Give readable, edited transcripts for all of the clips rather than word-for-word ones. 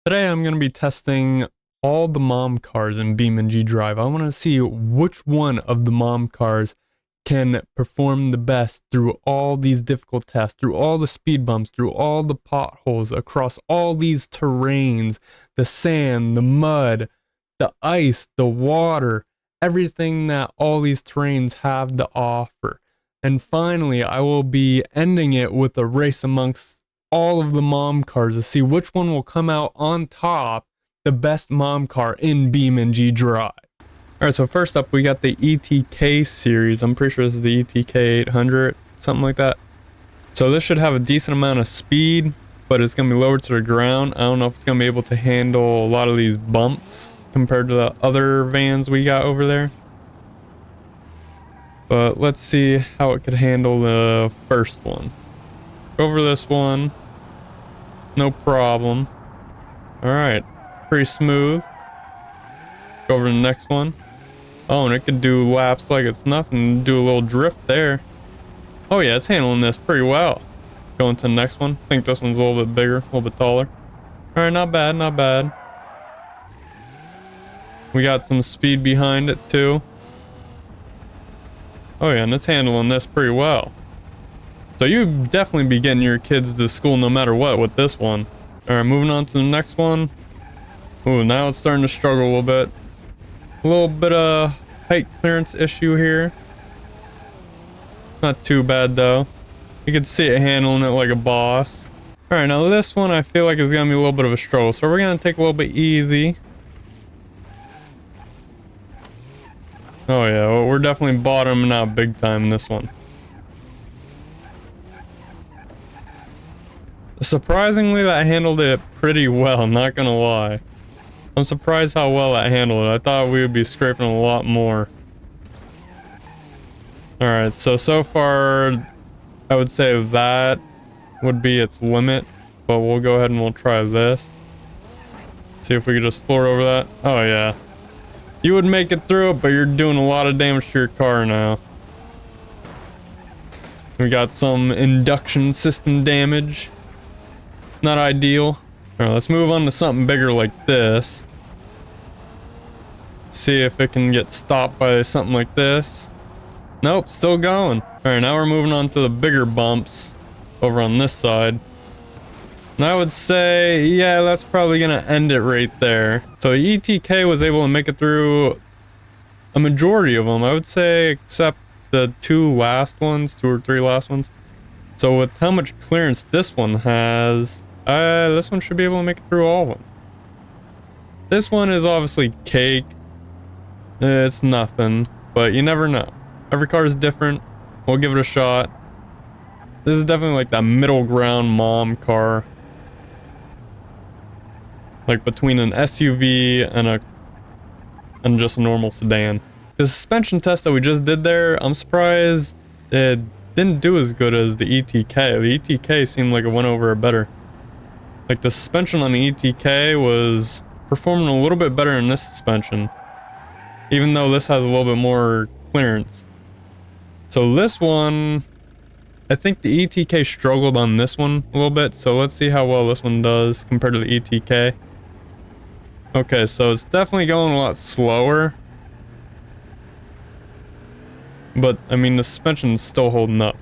Today I'm going to be testing all the mom cars in BeamNG Drive. I want to see which one of the mom cars can perform the best through all these difficult tests, through all the speed bumps, through all the potholes, across all these terrains, the sand, the mud, the ice, the water, everything that all these terrains have to offer. And finally, I will be ending it with a race amongst all of the mom cars to see which one will come out on top, the best mom car in BeamNG Drive. Alright, so first up we got the ETK series. I'm pretty sure this is the ETK 800, something like that. So this should have a decent amount of speed, but it's going to be lower to the ground. I don't know if it's going to be able to handle a lot of these bumps compared to the other vans we got over there. But let's see how it could handle the first one. Over this one, no problem. Alright, pretty smooth. Go over to the next one. Oh, and it could do laps like it's nothing. Do a little drift there. Oh yeah, it's handling this pretty well. Going to the next one. I think this one's a little bit bigger, a little bit taller. Alright, not bad, not bad. We got some speed behind it too. Oh yeah, and it's handling this pretty well. So you definitely be getting your kids to school no matter what with this one. Alright, moving on to the next one. Ooh, now it's starting to struggle a little bit. A little bit of height clearance issue here. Not too bad though. You can see it handling it like a boss. Alright, now this one I feel like is going to be a little bit of a struggle. So we're going to take a little bit easy. Oh yeah, well, we're definitely bottoming out big time in this one. Surprisingly, that handled it pretty well, not gonna lie. I'm surprised how well that handled it. I thought we would be scraping a lot more. Alright, so far, I would say that would be its limit. But we'll go ahead and we'll try this. See if we could just floor over that. Oh yeah. You would make it through it, but you're doing a lot of damage to your car now. We got some induction system damage. Not ideal. Alright, let's move on to something bigger like this. See if it can get stopped by something like this. Nope, still going. Alright, now we're moving on to the bigger bumps over on this side. And I would say, yeah, that's probably gonna end it right there. So ETK was able to make it through a majority of them, I would say, except the two or three last ones. So with how much clearance this one has, this one should be able to make it through all of them. This one is obviously cake. It's nothing, but you never know. Every car is different. We'll give it a shot. This is definitely like that middle ground mom car. Like between an SUV and just a normal sedan. The suspension test that we just did there, I'm surprised it didn't do as good as the ETK. The ETK seemed like it went over it better. Like the suspension on the ETK was performing a little bit better in this suspension. Even though this has a little bit more clearance. So this one, I think the ETK struggled on this one a little bit. So let's see how well this one does compared to the ETK. Okay, so it's definitely going a lot slower. But, I mean, the suspension's still holding up.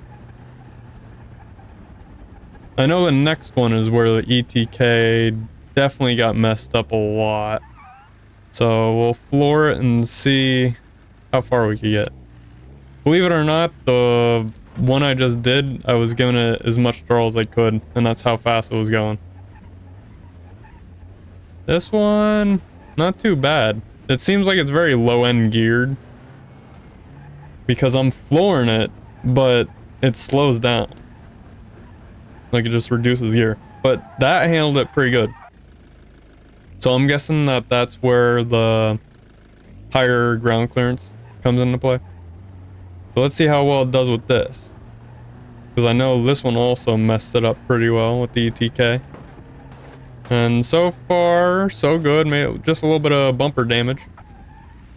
I know the next one is where the ETK definitely got messed up a lot. So we'll floor it and see how far we can get. Believe it or not, the one I just did, I was giving it as much throttle as I could, and that's how fast it was going. This one, not too bad. It seems like it's very low-end geared. Because I'm flooring it, but it slows down. Like it just reduces gear. But that handled it pretty good. So I'm guessing that that's where the higher ground clearance comes into play. So let's see how well it does with this. Because I know this one also messed it up pretty well with the ETK. And so far, so good. Made just a little bit of bumper damage.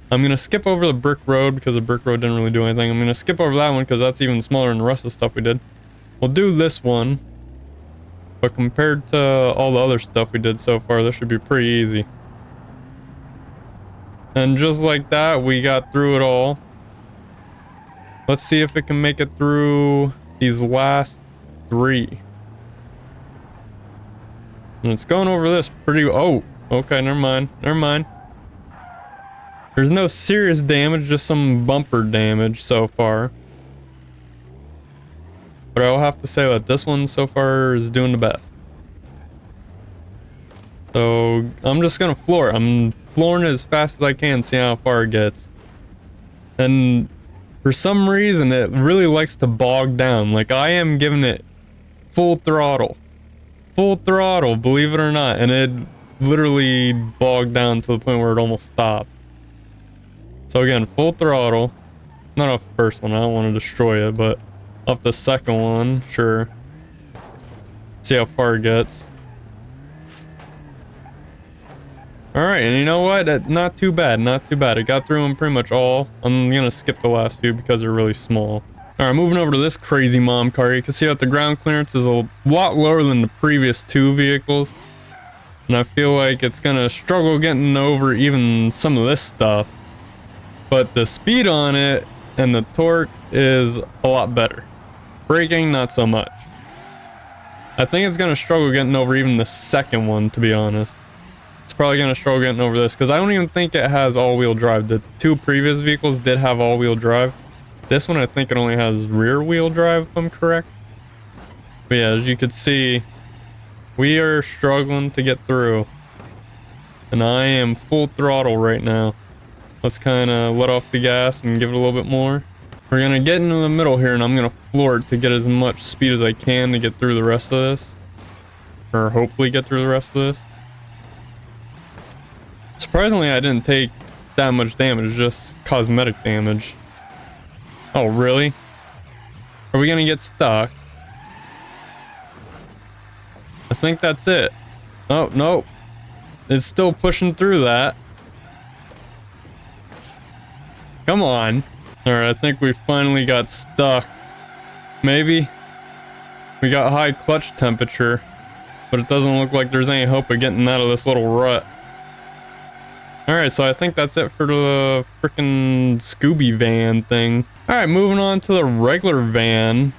I'm going to skip over the brick road because the brick road didn't really do anything. I'm going to skip over that one because that's even smaller than the rest of the stuff we did. We'll do this one. but compared to all the other stuff we did so far, this should be pretty easy. And just like that, we got through it all. Let's see if it can make it through these last 3. And it's going over this pretty... Oh, okay, never mind. Never mind. There's no serious damage, just some bumper damage so far. But I will have to say that this one so far is doing the best. So I'm just gonna floor it. I'm flooring it as fast as I can, see how far it gets. And for some reason, it really likes to bog down. Like, I am giving it full throttle. Full throttle, believe it or not. And it literally bogged down to the point where it almost stopped. So again, full throttle. Not off the first one, I don't want to destroy it, but off the second one, sure. See how far it gets. Alright, and you know what? Not too bad, not too bad. It got through them pretty much all. I'm gonna skip the last few because they're really small. Alright, moving over to this crazy mom car. You can see that the ground clearance is a lot lower than the previous 2 vehicles. And I feel like it's gonna struggle getting over even some of this stuff. But the speed on it and the torque is a lot better. Braking, not so much. I think it's gonna struggle getting over even the second one, to be honest. It's probably gonna struggle getting over this because I don't even think it has all-wheel drive. The 2 previous vehicles did have all-wheel drive. This one, I think it only has rear-wheel drive, if I'm correct. But yeah, as you can see, we are struggling to get through. And I am full throttle right now. Let's kind of let off the gas and give it a little bit more. We're gonna get into the middle here and I'm gonna floor it to get as much speed as I can to get through the rest of this. Or hopefully get through the rest of this. Surprisingly, I didn't take that much damage, just cosmetic damage. Oh, really? Are we gonna get stuck? I think that's it. Oh, no. It's still pushing through that. Come on. Alright, I think we finally got stuck. Maybe. We got high clutch temperature, but it doesn't look like there's any hope of getting out of this little rut. Alright, so I think that's it for the freaking Scooby van thing. Alright, moving on to the regular van.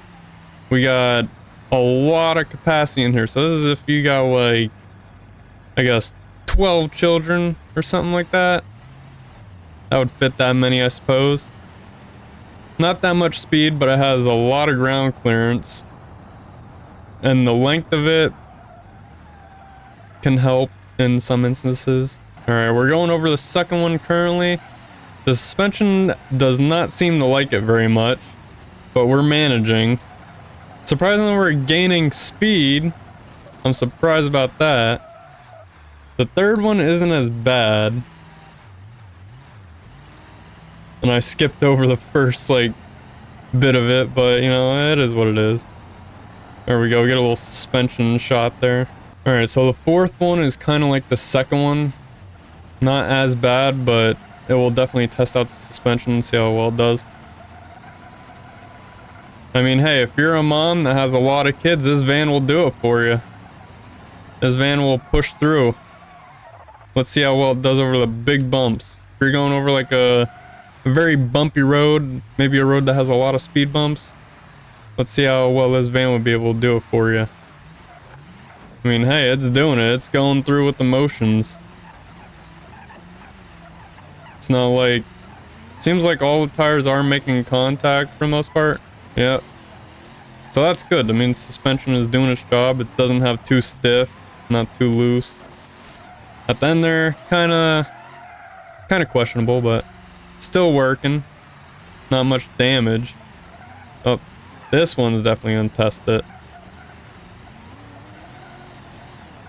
We got a lot of capacity in here. So this is if you got like, I guess 12 children or something like that. That would fit that many, I suppose. Not that much speed, but it has a lot of ground clearance. And the length of it can help in some instances. Alright, we're going over the second one currently. The suspension does not seem to like it very much, but we're managing. Surprisingly, we're gaining speed. I'm surprised about that. The third one isn't as bad. And I skipped over the first, like, bit of it, but, you know, it is what it is. There we go, get a little suspension shot there. Alright, so the fourth one is kind of like the second one. Not as bad, but it will definitely test out the suspension and see how well it does. I mean, hey, if you're a mom that has a lot of kids, this van will do it for you. This van will push through. Let's see how well it does over the big bumps. If you're going over like a very bumpy road, maybe a road that has a lot of speed bumps, let's see how well this van would be able to do it for you. I mean, hey, it's doing it. It's going through with the motions. It's not like... Seems like all the tires are making contact for the most part. Yep. So that's good. I mean, suspension is doing its job. It doesn't have too stiff, not too loose. At the end there, kind of questionable, but still working. Not much damage. Oh, this one's definitely gonna test it.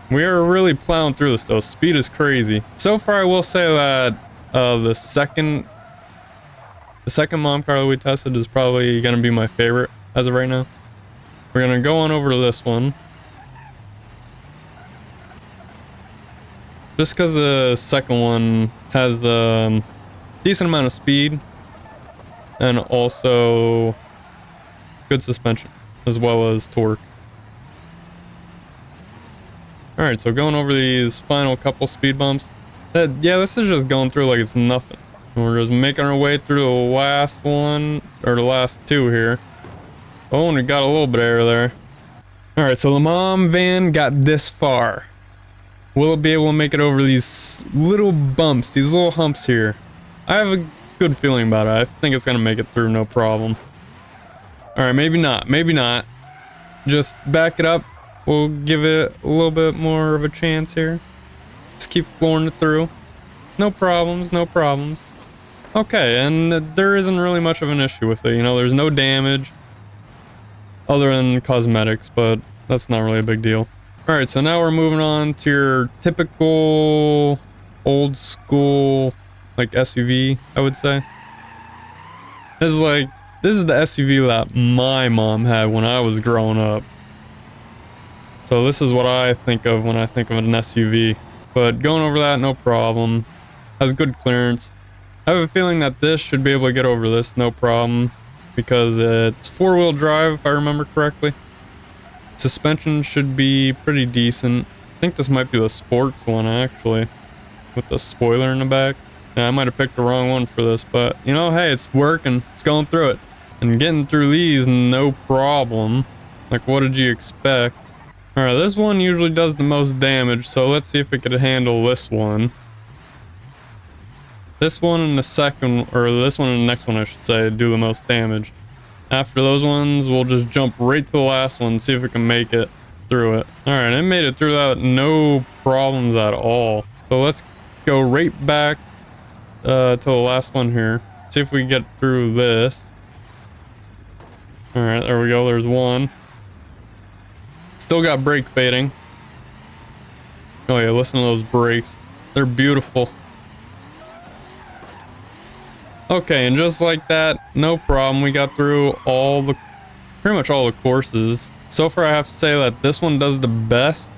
We are really plowing through this though. Speed is crazy. So far, I will say that the second mom car that we tested is probably gonna be my favorite as of right now. We're gonna go on over to this one. Just because the second one has the decent amount of speed and also good suspension as well as torque. All right, so going over these final couple speed bumps. Yeah, this is just going through like it's nothing. And we're just making our way through the last one, or the last two here. Oh, and we got a little bit of air there. All right, so the mom van got this far. Will it be able to make it over these little bumps, these little humps here? I have a good feeling about it. I think it's gonna make it through no problem. All right, maybe not, maybe not. Just back it up. We'll give it a little bit more of a chance here. Just keep flooring it through. No problems, no problems. Okay, and there isn't really much of an issue with it. You know, there's no damage other than cosmetics, but that's not really a big deal. All right, so now we're moving on to your typical old school, like SUV, I would say. This is the SUV that my mom had when I was growing up. So this is what I think of when I think of an SUV. But going over that, no problem. Has good clearance. I have a feeling that this should be able to get over this, no problem. Because it's 4-wheel drive, if I remember correctly. Suspension should be pretty decent. I think this might be the sports one, actually. With the spoiler in the back. Yeah, I might have picked the wrong one for this, but you know, hey, it's working. It's going through it. And getting through these, no problem. Like, what did you expect? Alright, this one usually does the most damage, so let's see if it could handle this one. This one and the second, or this one and the next one, I should say, do the most damage. After those ones, we'll just jump right to the last one, see if it can make it through it. Alright, it made it through that, no problems at all. So let's go right back to the last one here. See if we can get through this. Alright, there we go, there's one. Still got brake fading. Oh yeah, listen to those brakes. They're beautiful. Okay, and just like that, no problem. We got through pretty much all the courses. So far, I have to say that this one does the best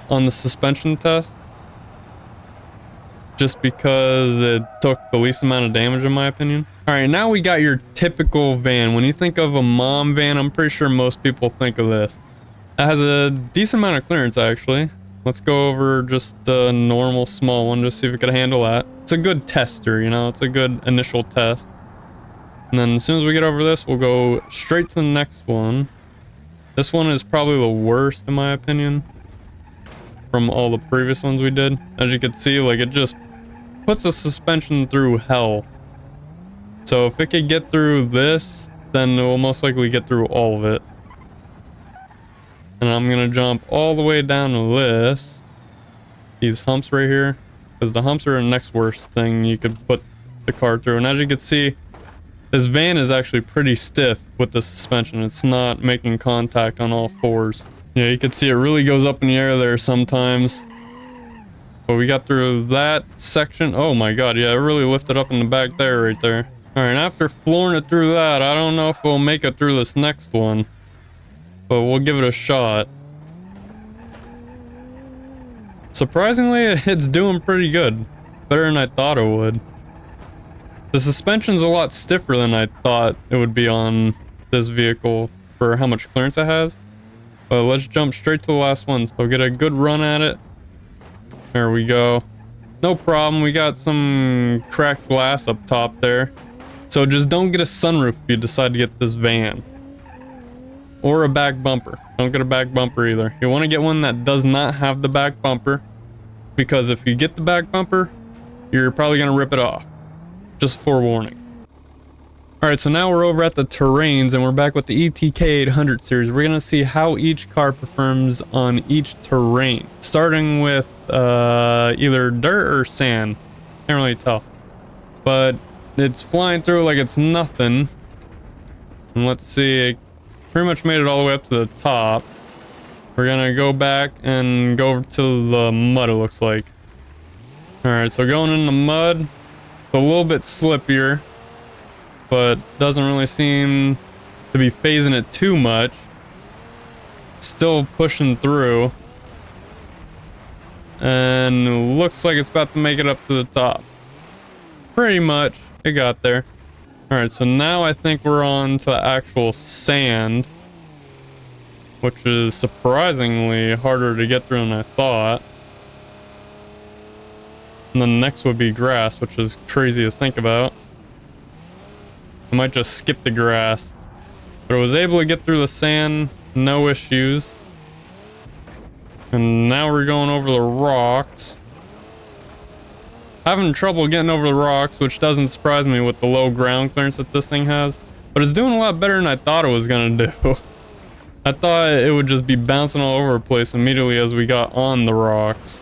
on the suspension test. Just because it took the least amount of damage, in my opinion. All right, now we got your typical van. When you think of a mom van, I'm pretty sure most people think of this. It has a decent amount of clearance, actually. Let's go over just the normal small one, just see if it can handle that. It's a good tester, you know, it's a good initial test. And then as soon as we get over this, we'll go straight to the next one. This one is probably the worst, in my opinion, from all the previous ones we did. As you can see, like, it just puts the suspension through hell. So if it could get through this, then it will most likely get through all of it. And I'm gonna jump all the way down to this. These humps right here. Because the humps are the next worst thing you could put the car through. And as you can see, this van is actually pretty stiff with the suspension. It's not making contact on all fours. Yeah, you can see it really goes up in the air there sometimes. But we got through that section. Oh my god, yeah, it really lifted up in the back there, right there. Alright, after flooring it through that, I don't know if we'll make it through this next one. But we'll give it a shot. Surprisingly, it's doing pretty good. Better than I thought it would. The suspension's a lot stiffer than I thought it would be on this vehicle for how much clearance it has. But let's jump straight to the last one. So get a good run at it. There we go. No problem. We got some cracked glass up top there. So just don't get a sunroof if you decide to get this van. Or a back bumper. Don't get a back bumper either. You want to get one that does not have the back bumper. Because if you get the back bumper, you're probably going to rip it off. Just forewarning. Alright, so now we're over at the terrains and we're back with the ETK 800 series. We're going to see how each car performs on each terrain. Starting with either dirt or sand. Can't really tell. But it's flying through like it's nothing. And let's see, it pretty much made it all the way up to the top. We're going to go back and go over to the mud, it looks like. Alright, so going in the mud, it's a little bit slippier. But doesn't really seem to be phasing it too much. Still pushing through. And looks like it's about to make it up to the top. Pretty much. It got there. Alright, so now I think we're on to the actual sand. which is surprisingly harder to get through than I thought. And then next would be grass, which is crazy to think about. I might just skip the grass. But I was able to get through the sand, no issues. And now we're going over the rocks. Having trouble getting over the rocks, which doesn't surprise me with the low ground clearance that this thing has. But it's doing a lot better than I thought it was gonna do. I thought it would just be bouncing all over the place immediately as we got on the rocks.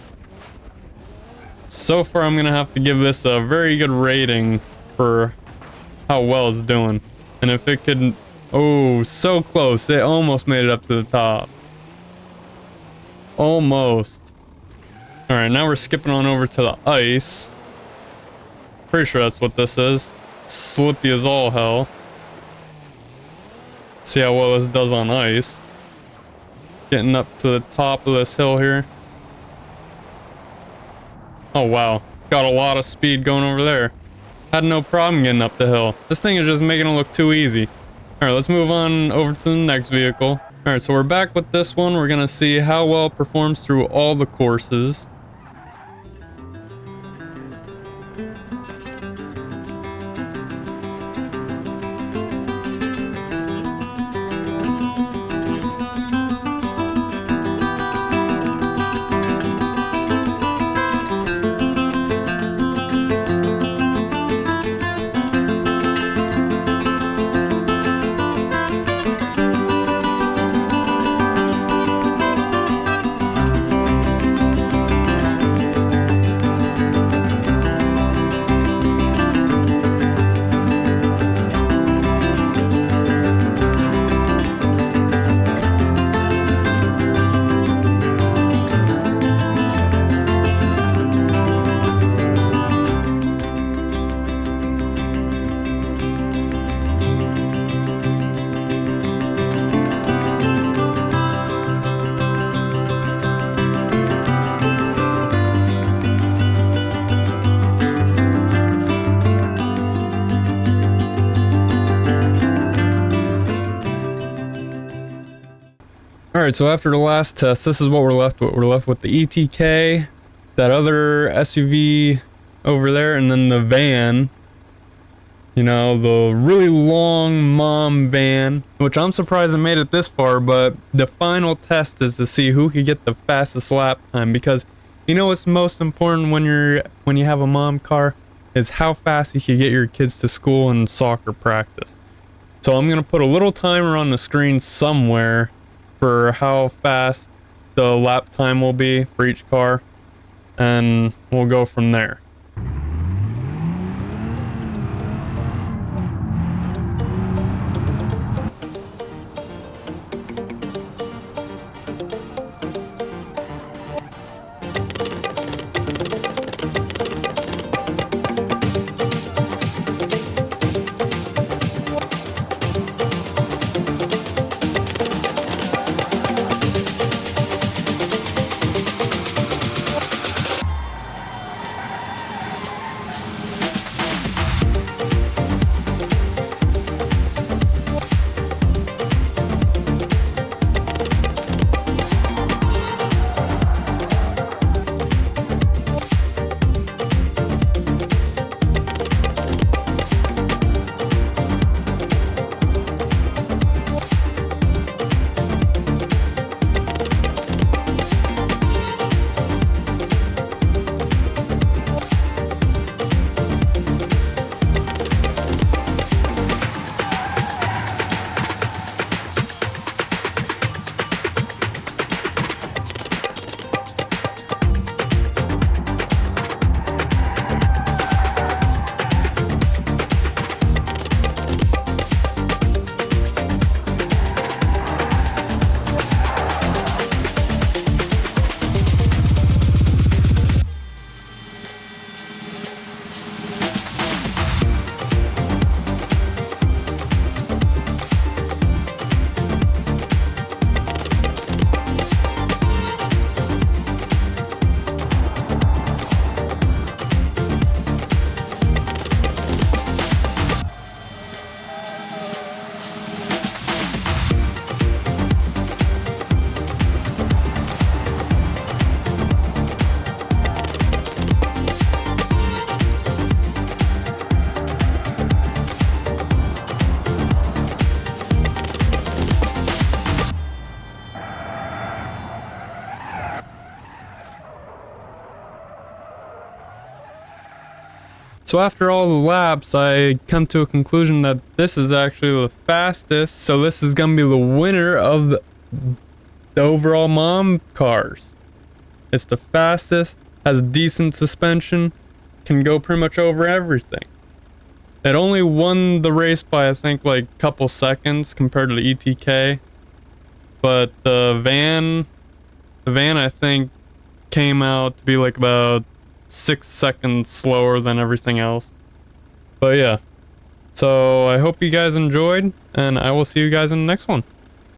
So far, I'm gonna have to give this a very good rating for how well it's doing. And if it could... Oh, so close. It almost made it up to the top. Almost. Alright, now we're skipping on over to the ice. Pretty sure that's what this is. It's slippy as all hell. See how well this does on ice. Getting up to the top of this hill here. Oh wow, got a lot of speed going over there. Had no problem getting up the hill. This thing is just making it look too easy. Alright, let's move on over to the next vehicle. Alright, so we're back with this one. We're gonna see how well it performs through all the courses. Alright, so after the last test, this is what we're left with. We're left with the ETK, that other SUV over there, and then the van. You know, the really long mom van, which I'm surprised it made it this far, but the final test is to see who could get the fastest lap time, because you know what's most important when you have a mom car is how fast you can get your kids to school and soccer practice. So I'm gonna put a little timer on the screen somewhere for how fast the lap time will be for each car, and we'll go from there. So after all the laps, I come to a conclusion that this is actually the fastest. So this is gonna be the winner of the overall mom cars. It's the fastest, has decent suspension, can go pretty much over everything. It only won the race by I think like a couple seconds compared to the ETK. But the van I think came out to be like about 6 seconds slower than everything else. But yeah. So I hope you guys enjoyed, and I will see you guys in the next one.